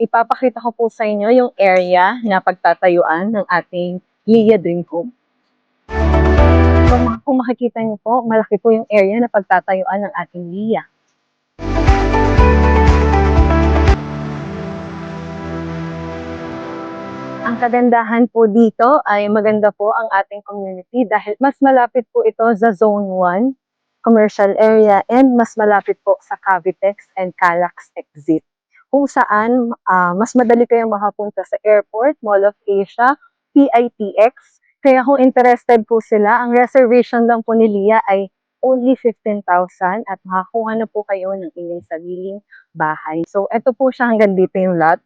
ipapakita ko po sa inyo yung area na pagtatayuan ng ating Lia Dream Home. So, kung makikita niyo po, malaki po yung area na pagtatayuan ng ating Lia. Ang kagandahan po dito ay maganda po ang ating community dahil mas malapit po ito sa Zone 1 commercial area and mas malapit po sa Cavitex and Calax exit, kung saan mas madali kayong makapunta sa airport, Mall of Asia, PITX. Kaya kung interested po sila, ang reservation lang po ni Lia ay only 15,000 at makakuha na po kayo ng inyong sariling bahay. So, ito po siya, hanggang dito yung lot.